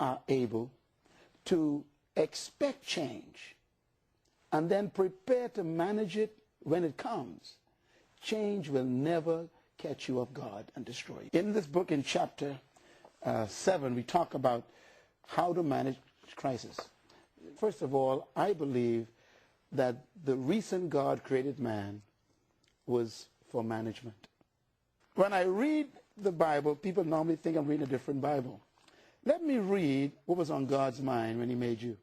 are able to expect change and then prepare to manage it when it comes, change will never catch you off guard and destroy you. In this book, in chapter 7, we talk about how to manage crisis. First of all, I believe that the reason God created man was for management. When I read the Bible, people normally think I'm reading a different Bible. Let me read what was on God's mind when he made you.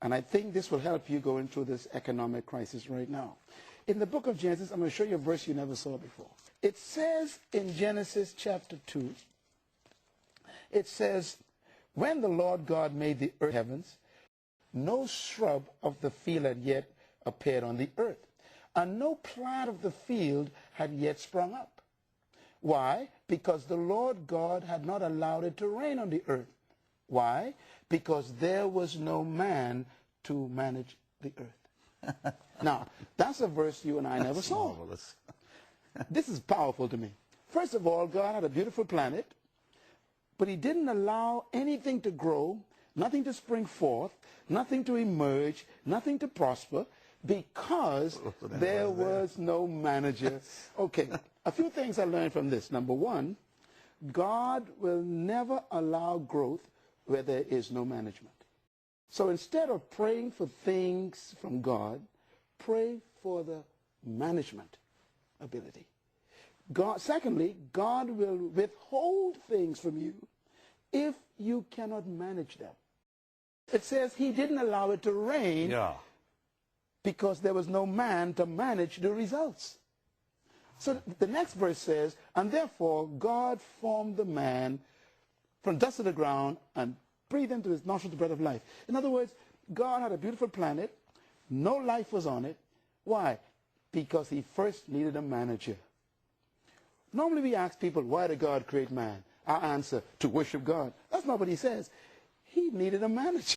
And I think this will help you going through this economic crisis right now. In the book of Genesis, I'm going to show you a verse you never saw before. It says in Genesis chapter 2, it says, when the Lord God made the earth heavens, no shrub of the field had yet appeared on the earth, and no plant of the field had yet sprung up. Why? Because the Lord God had not allowed it to rain on the earth. Why? Because there was no man to manage the earth. Now, that's a verse you and I never saw. Marvelous. This is powerful to me. First of all, God had a beautiful planet, but he didn't allow anything to grow, nothing to spring forth, nothing to emerge, nothing to prosper, because there was no manager. Okay, a few things I learned from this. Number one, God will never allow growth where there is no management. So instead of praying for things from God, pray for the management ability. Secondly, God will withhold things from you if you cannot manage them. It says he didn't allow it to rain because there was no man to manage the results. So the next verse says, and therefore God formed the man from dust of the ground and breathed into his nostrils the breath of life. In other words, God had a beautiful planet. No life was on it. Why? Because he first needed a manager. Normally we ask people, why did God create man? Our answer, to worship God. That's not what he says. He needed a manager.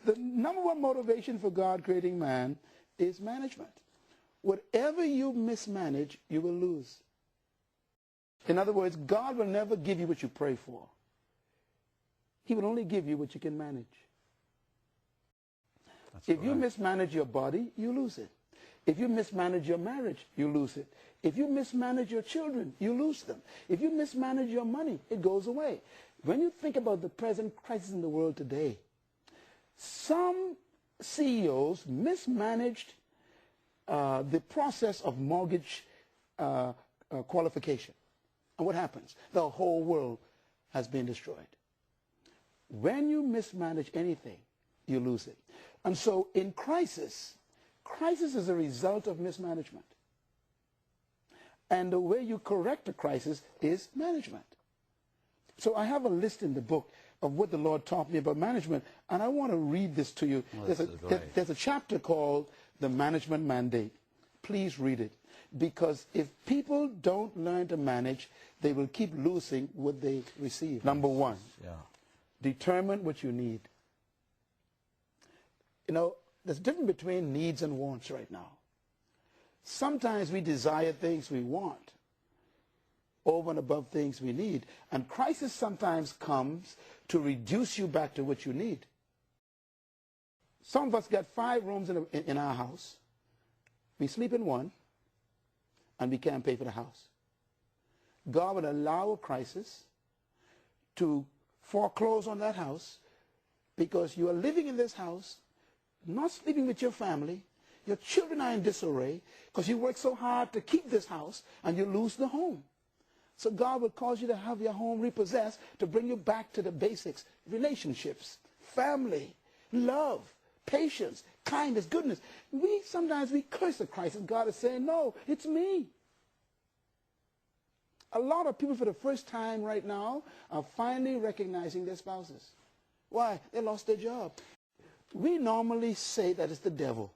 The number one motivation for God creating man is management. Whatever you mismanage, you will lose. In other words, God will never give you what you pray for. He will only give you what you can manage. If you mismanage your body, you lose it. If you mismanage your marriage, you lose it. If you mismanage your children, you lose them. If you mismanage your money, it goes away. When you think about the present crisis in the world today, some CEOs mismanaged the process of mortgage qualification. And what happens? The whole world has been destroyed. When you mismanage anything, you lose it. And so in crisis is a result of mismanagement. And the way you correct a crisis is management. So I have a list in the book of what the Lord taught me about management, and I want to read this to you. There's a chapter called The Management Mandate. Please read it. Because if people don't learn to manage, they will keep losing what they receive. Number one, determine what you need. You know, there's a difference between needs and wants right now. Sometimes we desire things we want over and above things we need. And crisis sometimes comes to reduce you back to what you need. Some of us got 5 rooms in our house. We sleep in one, and we can't pay for the house. God would allow a crisis to foreclose on that house because you are living in this house, not sleeping with your family. Your children are in disarray because you work so hard to keep this house, and you lose the home. So God will cause you to have your home repossessed to bring you back to the basics: relationships, family, love, patience, kindness, goodness. Sometimes we curse the crisis. God is saying, no, it's me. A lot of people for the first time right now are finally recognizing their spouses. Why? They lost their job. We normally say that it's the devil.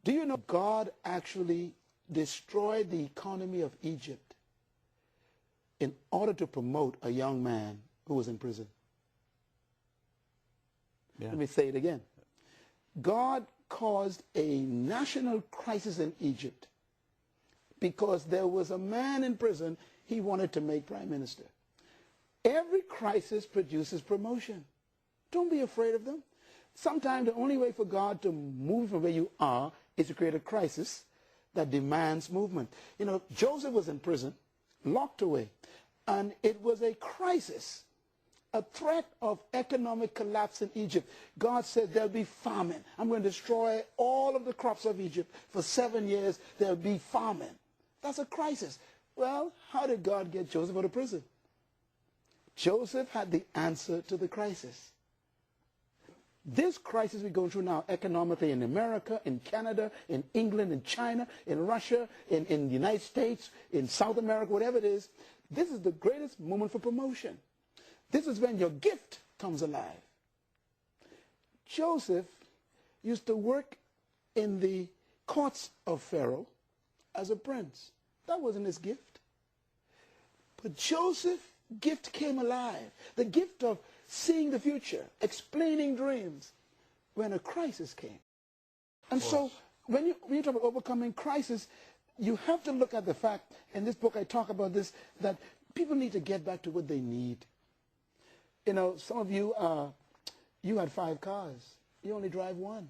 Do you know God actually destroyed the economy of Egypt in order to promote a young man who was in prison? Let me say it again. God caused a national crisis in Egypt because there was a man in prison he wanted to make prime minister. Every crisis produces promotion. Don't be afraid of them. Sometimes the only way for God to move from where you are is to create a crisis that demands movement. You know, Joseph was in prison, locked away, and it was a crisis, a threat of economic collapse in Egypt. God said there'll be famine. I'm going to destroy all of the crops of Egypt. For 7 years, there'll be famine. That's a crisis. Well, how did God get Joseph out of prison? Joseph had the answer to the crisis. This crisis we're going through now, economically in America, in Canada, in England, in China, in Russia, in the United States, in South America, whatever it is, this is the greatest moment for promotion. This is when your gift comes alive. Joseph used to work in the courts of Pharaoh as a prince. That wasn't his gift. But Joseph's gift came alive. The gift of seeing the future, explaining dreams, when a crisis came. And so when you talk about overcoming crisis, you have to look at the fact, in this book I talk about this, that people need to get back to what they need. You know, some of you, you had 5 cars. You only drive 1.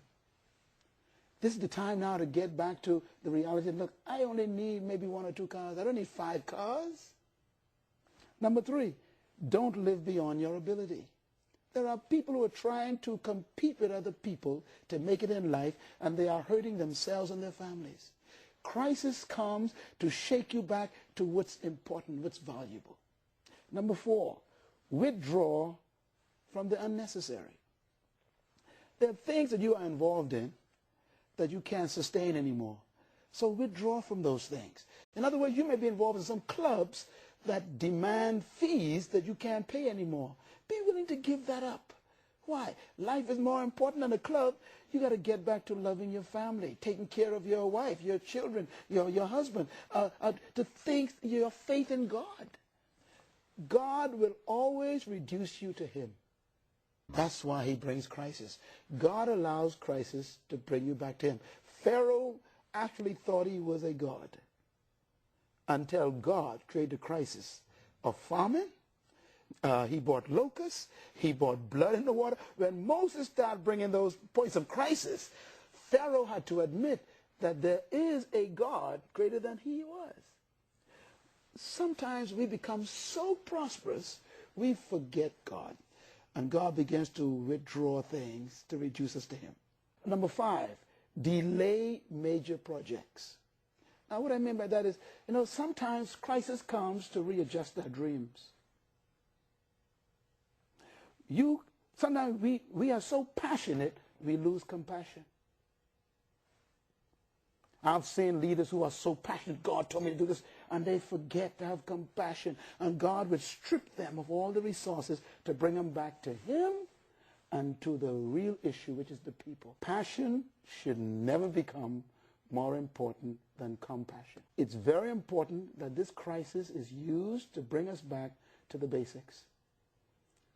This is the time now to get back to the reality. Look, I only need maybe 1 or 2 cars. I don't need 5 cars. Number 3, don't live beyond your ability. There are people who are trying to compete with other people to make it in life, and they are hurting themselves and their families. Crisis comes to shake you back to what's important, what's valuable. Number 4, withdraw from the unnecessary. There are things that you are involved in that you can't sustain anymore. So withdraw from those things. In other words, you may be involved in some clubs that demand fees that you can't pay anymore. Be willing to give that up. Why? Life is more important than a club. You got to get back to loving your family, taking care of your wife, your children, your husband, to think your faith in God. God will always reduce you to him. That's why he brings crisis. God allows crisis to bring you back to him. Pharaoh actually thought he was a god until God created a crisis of famine. He brought locusts. He brought blood in the water. When Moses started bringing those points of crisis, Pharaoh had to admit that there is a God greater than he was. Sometimes we become so prosperous, we forget God. And God begins to withdraw things to reduce us to him. Number 5, delay major projects. Now what I mean by that is, you know, sometimes crisis comes to readjust our dreams. Sometimes we are so passionate, we lose compassion. I've seen leaders who are so passionate, God told me to do this, and they forget to have compassion. And God would strip them of all the resources to bring them back to him and to the real issue, which is the people. Passion should never become more important than compassion. It's very important that this crisis is used to bring us back to the basics.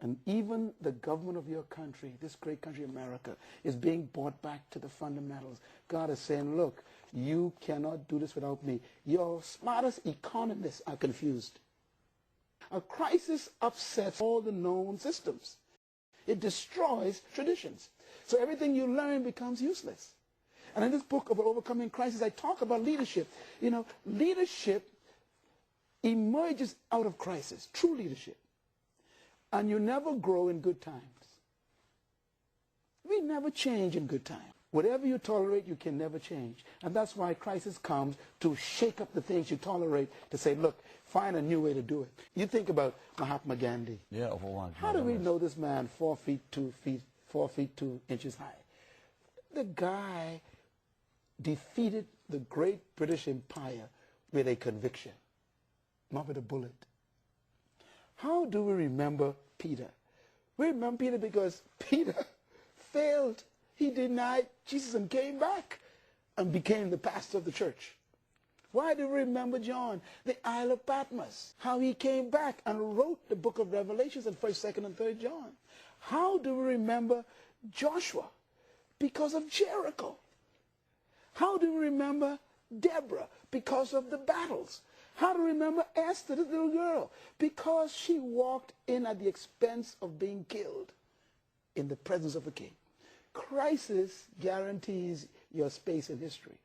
And even the government of your country, this great country, America, is being brought back to the fundamentals. God is saying, look, you cannot do this without me. Your smartest economists are confused. A crisis upsets all the known systems. It destroys traditions. So everything you learn becomes useless. And in this book of Overcoming Crisis, I talk about leadership. You know, leadership emerges out of crisis, true leadership. And you never grow in good times. We never change in good times. Whatever you tolerate, you can never change. And that's why crisis comes to shake up the things you tolerate, to say, look, find a new way to do it. You think about Mahatma Gandhi. Yeah, how do we know this man 4 feet 2 inches high? The guy defeated the great British Empire with a conviction, not with a bullet. How do we remember Peter? We remember Peter because Peter failed. He denied Jesus and came back and became the pastor of the church. Why do we remember John? The Isle of Patmos. How he came back and wrote the book of Revelations in 1st, 2nd, and 3rd John. How do we remember Joshua? Because of Jericho. How do we remember Deborah? Because of the battles. How to remember Esther, this little girl? Because she walked in at the expense of being killed in the presence of a king. Crisis guarantees your space in history.